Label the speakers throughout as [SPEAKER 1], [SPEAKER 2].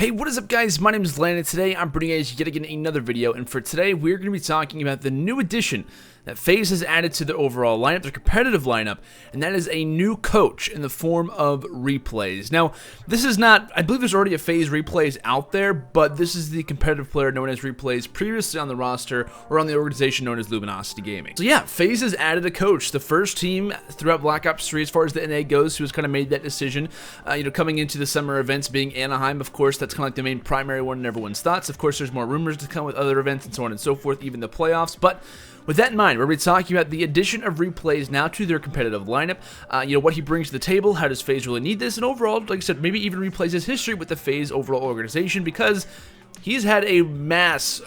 [SPEAKER 1] Hey, what is up guys? My name is Landon. Today I'm bringing you guys yet again another video, and for today we're going to be talking about the new addition that FaZe has added to their overall lineup, their competitive lineup, and that is a new coach in the form of replays. Now, this is not, I believe there's already a FaZe replays out there, but this is the competitive player known as replays previously on the roster or on the organization known as Luminosity Gaming. So yeah, FaZe has added a coach, the first team throughout Black Ops 3 as far as the NA goes who has kind of made that decision, coming into the summer events being Anaheim. Of course, that's kind of like the main primary one in everyone's thoughts. Of course, there's more rumors to come with other events and so on and so forth, even the playoffs, but with that in mind, we're going to be talking about the addition of replays now to their competitive lineup, what he brings to the table, how does FaZe really need this, and overall, like I said, maybe even replays his history with the FaZe overall organization, because he's had a mass,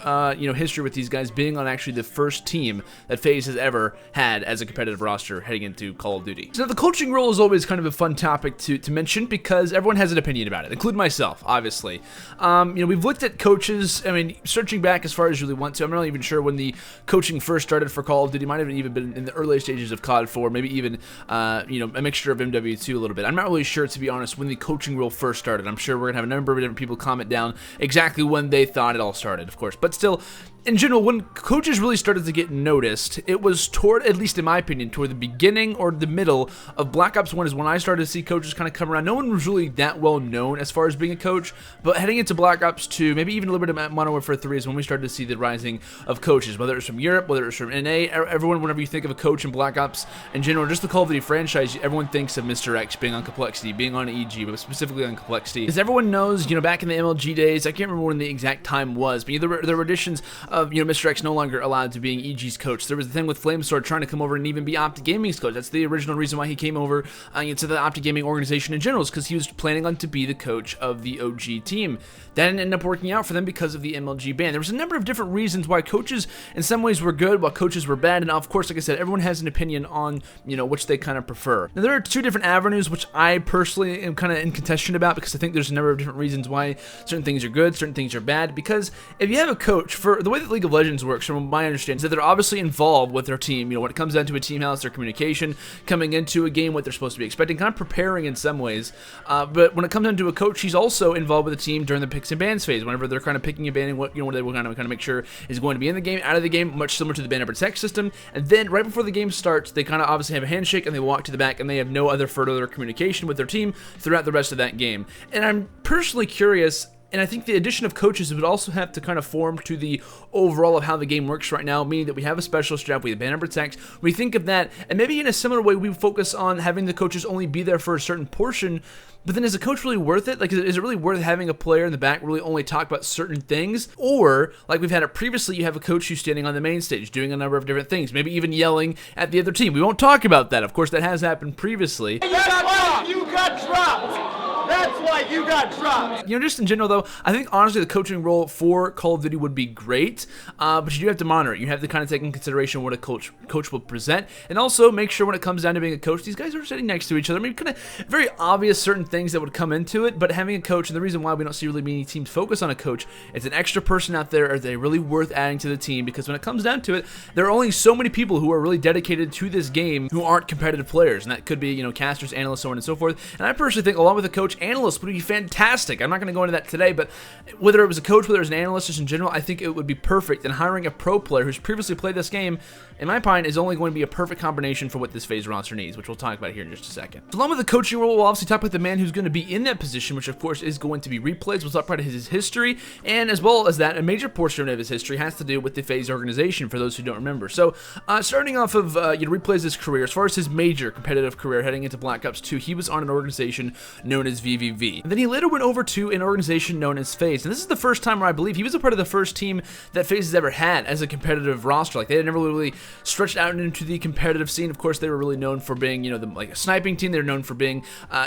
[SPEAKER 1] history with these guys being on actually the first team that FaZe has ever had as a competitive roster heading into Call of Duty. So the coaching role is always kind of a fun topic to mention because everyone has an opinion about it, including myself, obviously. We've looked at coaches, searching back as far as you really want to. I'm not even sure when the coaching first started for Call of Duty. Might have even been in the early stages of CoD 4, maybe even, a mixture of MW2 a little bit. I'm not really sure, to be honest, when the coaching role first started. I'm sure we're going to have a number of different people comment down exactly when they thought it all started, of course, but still, in general, when coaches really started to get noticed, it was toward, at least in my opinion, toward the beginning or the middle of Black Ops 1 is when I started to see coaches kind of come around. No one was really that well known as far as being a coach, but heading into Black Ops 2, maybe even a little bit of Modern Warfare 3 is when we started to see the rising of coaches, whether it's from Europe, whether it's from NA. Everyone, whenever you think of a coach in Black Ops in general, just the Call of Duty franchise, everyone thinks of Mr. X being on Complexity, being on EG, but specifically on Complexity. As everyone knows, back in the MLG days, I can't remember when the exact time was, but there were additions of, Mr. X no longer allowed to being EG's coach. There was the thing with Flamesword trying to come over and even be Optic Gaming's coach. That's the original reason why he came over to the Optic Gaming organization in general, is because he was planning on to be the coach of the OG team. That didn't end up working out for them because of the MLG ban. There was a number of different reasons why coaches in some ways were good, while coaches were bad, and of course, like I said, everyone has an opinion on, which they kind of prefer. Now, there are two different avenues which I personally am kind of in contention about, because I think there's a number of different reasons why certain things are good, certain things are bad, because if you have a coach, for the way that League of Legends works, from my understanding, is that they're obviously involved with their team. When it comes down to a team house, their communication, coming into a game, what they're supposed to be expecting, kind of preparing in some ways. But when it comes down to a coach, he's also involved with the team during the picks and bans phase, whenever they're kind of picking and banning what they will kind of make sure is going to be in the game, out of the game, much similar to the ban and protect system. And then right before the game starts, they kind of obviously have a handshake and they walk to the back, and they have no other further communication with their team throughout the rest of that game. And I'm personally curious, and I think the addition of coaches would also have to kind of form to the overall of how the game works right now, meaning that we have a special strap, we have ban and protect. We think of that, and maybe in a similar way, we focus on having the coaches only be there for a certain portion. But then, is a coach really worth it? Like, is it really worth having a player in the back really only talk about certain things? Or, like we've had it previously, you have a coach who's standing on the main stage doing a number of different things, maybe even yelling at the other team. We won't talk about that. Of course, that has happened previously.
[SPEAKER 2] That's why you got dropped! That's why you got dropped!
[SPEAKER 1] Just in general, though, I think, honestly, the coaching role for Call of Duty would be great, but you do have to monitor it. You have to kind of take in consideration what a coach will present, and also make sure when it comes down to being a coach, these guys are sitting next to each other. Kind of very obvious certain things that would come into it, but having a coach, and the reason why we don't see really many teams focus on a coach, it's an extra person out there. Are they really worth adding to the team? Because when it comes down to it, there are only so many people who are really dedicated to this game who aren't competitive players, and that could be, casters, analysts, so on and so forth. And I personally think, along with a coach, analysts would be fantastic. I'm not going to go into that today, but whether it was a coach, whether it was an analyst, just in general, I think it would be perfect. And hiring a pro player who's previously played this game, in my opinion, is only going to be a perfect combination for what this FaZe roster needs, which we'll talk about here in just a second. So along with the coaching role, we'll obviously talk about the man who's going to be in that position, which of course is going to be replays. We'll talk about his history, and as well as that, a major portion of his history has to do with the FaZe organization, for those who don't remember. So starting off of replays' career, as far as his major competitive career heading into Black Ops 2, he was on an organization known as VVV. And then he later went over to an organization known as FaZe. And this is the first time where I believe he was a part of the first team that FaZe has ever had as a competitive roster. Like, they had never really stretched out into the competitive scene. Of course, they were really known for being, like a sniping team. They were known for being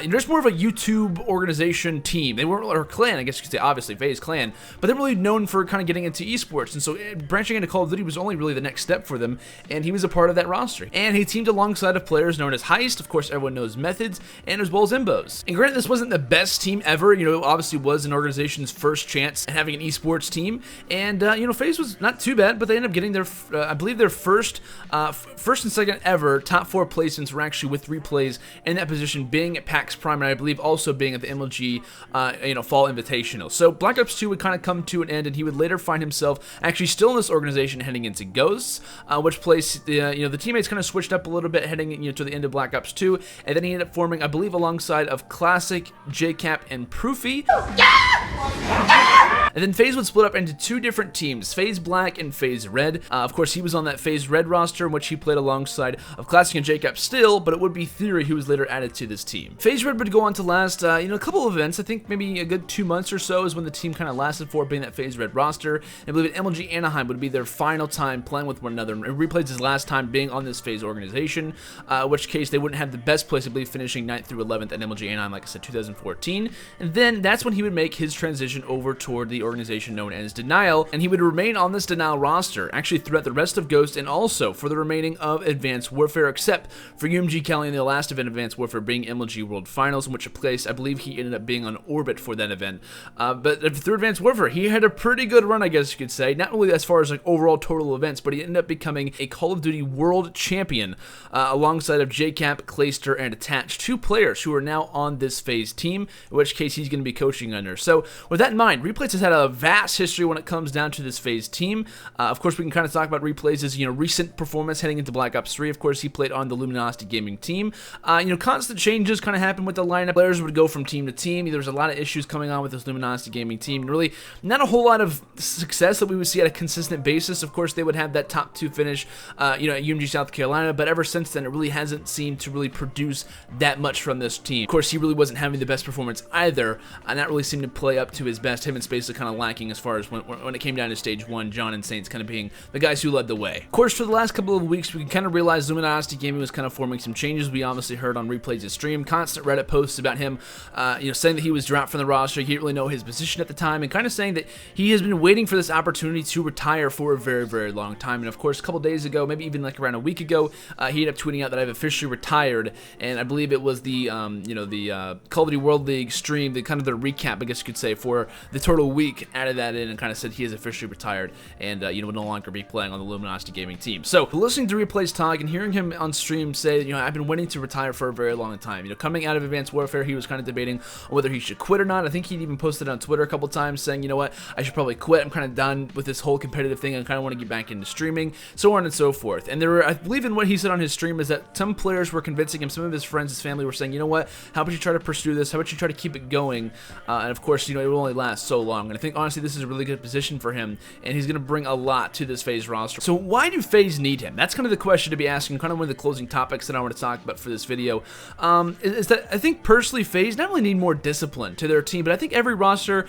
[SPEAKER 1] just more of a YouTube organization team. They weren't, or clan, I guess you could say, obviously FaZe clan, but they're really known for kind of getting into esports. And so branching into Call of Duty was only really the next step for them, and he was a part of that roster. And he teamed alongside of players known as Heist, of course everyone knows Methods, and as well as Imbos. And granted, this wasn't the the best team ever. You know, it obviously was an organization's first chance at having an esports team, and you know, FaZe was not too bad, but they ended up getting their, I believe, their first and second ever top 4 placements were actually with replays in that position, being at PAX Prime, and I believe also being at the MLG, you know, Fall Invitational. So Black Ops 2 would kind of come to an end, and he would later find himself actually still in this organization heading into Ghosts, which place, you know, the teammates kind of switched up a little bit heading, you know, to the end of Black Ops 2, and then he ended up forming, I believe, alongside of Classic, JCap, and Proofy. And then FaZe would split up into 2 different teams, FaZe Black and FaZe Red. Of course, he was on that FaZe Red roster, in which he played alongside of Classic and JCap still, but it would be Theory who was later added to this team. FaZe Red would go on to last, you know, a couple of events. I think maybe a good 2 months or so is when the team kind of lasted for, being that FaZe Red roster. And I believe MLG Anaheim would be their final time playing with one another, and replays his last time being on this FaZe organization, in which case they wouldn't have the best place, I believe, finishing 9th through 11th at MLG Anaheim, like I said, 2014. And then that's when he would make his transition over toward the organization known as Denial, and he would remain on this Denial roster actually throughout the rest of Ghost, and also for the remaining of Advanced Warfare, except for UMG Cali in the last event of Advanced Warfare being MLG World Finals, in which place I believe he ended up being on Orbit for that event. But through Advanced Warfare, he had a pretty good run, I guess you could say, not only as far as like overall total events, but he ended up becoming a Call of Duty World Champion alongside of JCap, Clayster, and Attached, 2 players who are now on this FaZe team, in which case he's going to be coaching under. So with that in mind, Replays has had a vast history when it comes down to this FaZe team. Of course, we can kind of talk about Replays' recent performance heading into Black Ops 3. Of course, he played on the Luminosity Gaming team. Constant changes kind of happened with the lineup. Players would go from team to team. There was a lot of issues coming on with this Luminosity Gaming team. Really, not a whole lot of success that we would see at a consistent basis. Of course, they would have that top 2 finish, at UMG South Carolina, but ever since then, it really hasn't seemed to really produce that much from this team. Of course, he really wasn't having the best performance either, and that really seemed to play up to his best. Him and Space are kind of lacking as far as when it came down to stage 1, John and Saints kind of being the guys who led the way. Of course, for the last couple of weeks, we can kind of realize Luminosity Gaming was kind of forming some changes. We obviously heard on Replays' stream, constant Reddit posts about him, saying that he was dropped from the roster. He didn't really know his position at the time, and kind of saying that he has been waiting for this opportunity to retire for a very, very long time. And of course, a couple days ago, maybe even like around a week ago, he ended up tweeting out that I've officially retired, and I believe it was the, Call of Duty World League stream, the kind of the recap, I guess you could say, for the total week, added that in and kind of said he is officially retired and, would no longer be playing on the Luminosity Gaming team. So, listening to Replays talk and hearing him on stream say that, I've been waiting to retire for a very long time. Coming out of Advanced Warfare, he was kind of debating whether he should quit or not. I think he even posted on Twitter a couple times saying, you know what, I should probably quit. I'm kind of done with this whole competitive thing. I kind of want to get back into streaming, so on and so forth. And there were, I believe in what he said on his stream is that some players were convincing him, some of his friends, his family were saying, you know what, how about you try to pursue this? How about you try to keep it going? And of course, it will only last so long. And I think, honestly, this is a really good position for him, and he's going to bring a lot to this FaZe roster. So why do FaZe need him? That's kind of the question to be asking, kind of one of the closing topics that I want to talk about for this video, is that I think personally FaZe not only need more discipline to their team, but I think every roster,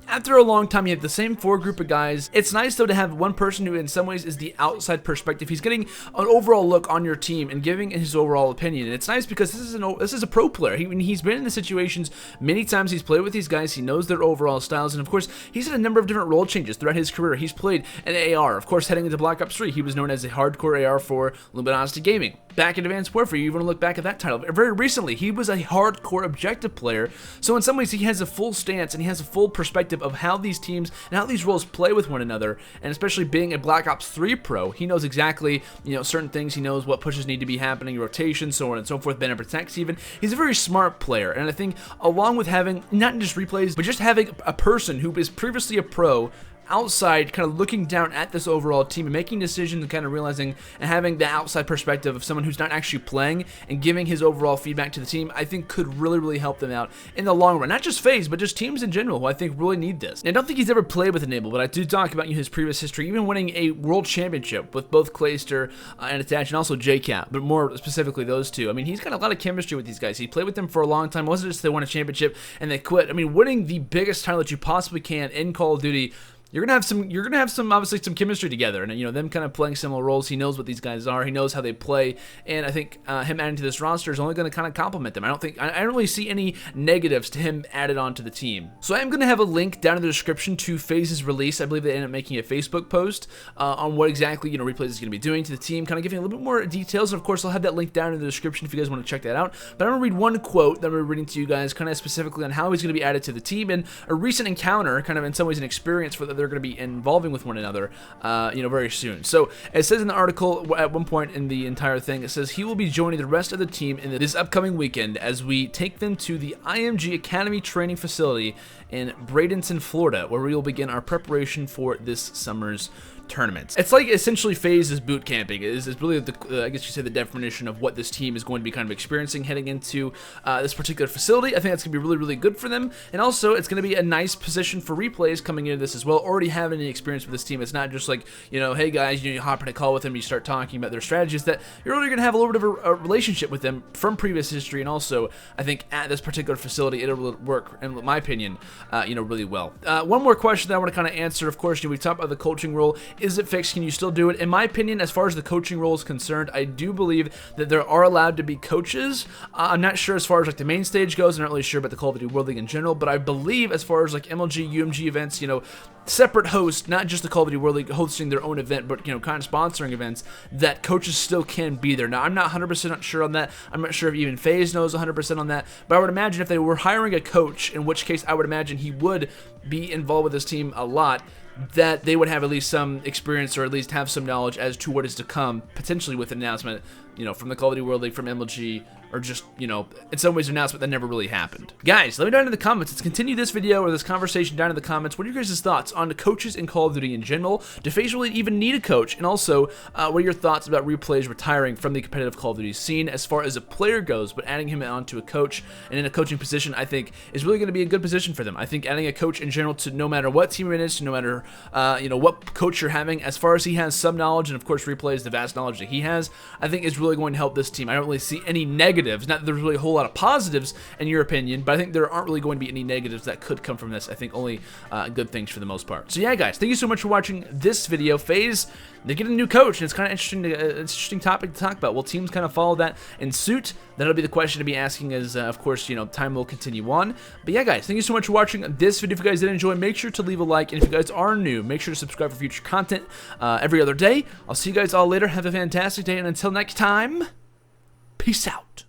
[SPEAKER 1] after a long time, you have the same 4 group of guys. It's nice, though, to have one person who, in some ways, is the outside perspective. He's getting an overall look on your team and giving his overall opinion. And it's nice because this is a pro player. He's been in the situations many times. He's played with these guys. He knows their overall styles. And, of course, he's had a number of different role changes throughout his career. He's played an AR. Of course, heading into Black Ops 3, he was known as a hardcore AR for Luminosity Gaming. Back in Advanced Warfare, you even want to look back at that title. Very recently, he was a hardcore objective player. So, in some ways, he has a full stance and he has a full perspective of how these teams and how these roles play with one another, and especially being a Black Ops 3 pro, he knows exactly, certain things. He knows what pushes need to be happening, rotation, so on and so forth, bend and protects even. He's a very smart player, and I think along with having, not just Replays, but just having a person who is previously a pro, outside kind of looking down at this overall team and making decisions and kind of realizing and having the outside perspective of someone who's not actually playing and giving his overall feedback to the team, I think could really, really help them out in the long run. Not just FaZe, but just teams in general who I think really need this. And I don't think he's ever played with Enable, but I do talk about his previous history, even winning a world championship with both Clayster and Attach, and also JCap, but more specifically those two. I mean, he's got a lot of chemistry with these guys. He played with them for a long time. It wasn't just they won a championship and they quit. I mean, winning the biggest title that you possibly can in Call of Duty you're gonna have some obviously some chemistry together, and them kind of playing similar roles. He knows what these guys are. He knows how they play, and I think him adding to this roster is only going to kind of complement them. I don't really see any negatives to him added onto the team. So I am going to have a link down in the description to FaZe's release. I believe they ended up making a Facebook post on what exactly Replays is going to be doing to the team, kind of giving a little bit more details. And of course, I'll have that link down in the description if you guys want to check that out. But I'm going to read one quote that I'm reading to you guys, kind of specifically on how he's going to be added to the team and a recent encounter, kind of in some ways an experience for that they're going to be involving with one another, very soon. So it says in the article at one point in the entire thing, it says he will be joining the rest of the team in this upcoming weekend as we take them to the IMG Academy training facility in Bradenton, Florida, where we will begin our preparation for this summer's tournaments. It's like essentially FaZe's boot camping is really I guess you say the definition of what this team is going to be kind of experiencing heading into this particular facility. I think that's going to be really, really good for them, and also it's going to be a nice position for Replays coming into this as well, already having any experience with this team. It's not just like, hey guys, you hop in a call with them, you start talking about their strategies, that you're really going to have a little bit of a relationship with them from previous history, and also I think at this particular facility it'll work, in my opinion, really well. One more question that I want to kind of answer, of course, we talked about the coaching role. Is it fixed? Can you still do it? In my opinion, as far as the coaching role is concerned, I do believe that there are allowed to be coaches. I'm not sure as far as like the main stage goes. I'm not really sure about the Call of Duty World League in general, but I believe as far as like MLG, UMG events, separate hosts, not just the Call of Duty World League hosting their own event, but kind of sponsoring events, that coaches still can be there. Now, I'm not 100% sure on that. I'm not sure if even FaZe knows 100% on that, but I would imagine if they were hiring a coach, in which case I would imagine he would be involved with this team a lot, that they would have at least some experience or at least have some knowledge as to what is to come, potentially with an announcement, from the Call of Duty World League, from MLG, or just, in some ways an announcement that never really happened. Guys, let me know down in the comments. Let's continue this video or this conversation down in the comments. What are your guys' thoughts on the coaches in Call of Duty in general? Do FaZe really even need a coach? And also, what are your thoughts about Replays retiring from the competitive Call of Duty scene as far as a player goes, but adding him onto a coach and in a coaching position, I think, is really going to be a good position for them. I think adding a coach in general to no matter what team it is, to no matter, what coach you're having, as far as he has some knowledge, and of course Replays, the vast knowledge that he has, I think is really going to help this team. I don't really see any negatives. Not that there's really a whole lot of positives in your opinion, but I think there aren't really going to be any negatives that could come from this. I think only good things for the most part. So yeah, guys, thank you so much for watching this video. FaZe, they get a new coach, and it's kind of interesting topic to talk about. Will teams kind of follow that in suit? That'll be the question to be asking as, of course, time will continue on. But yeah, guys, thank you so much for watching this video. If you guys did enjoy, make sure to leave a like, and if you guys are new, make sure to subscribe for future content every other day. I'll see you guys all later. Have a fantastic day, and until next time, peace out.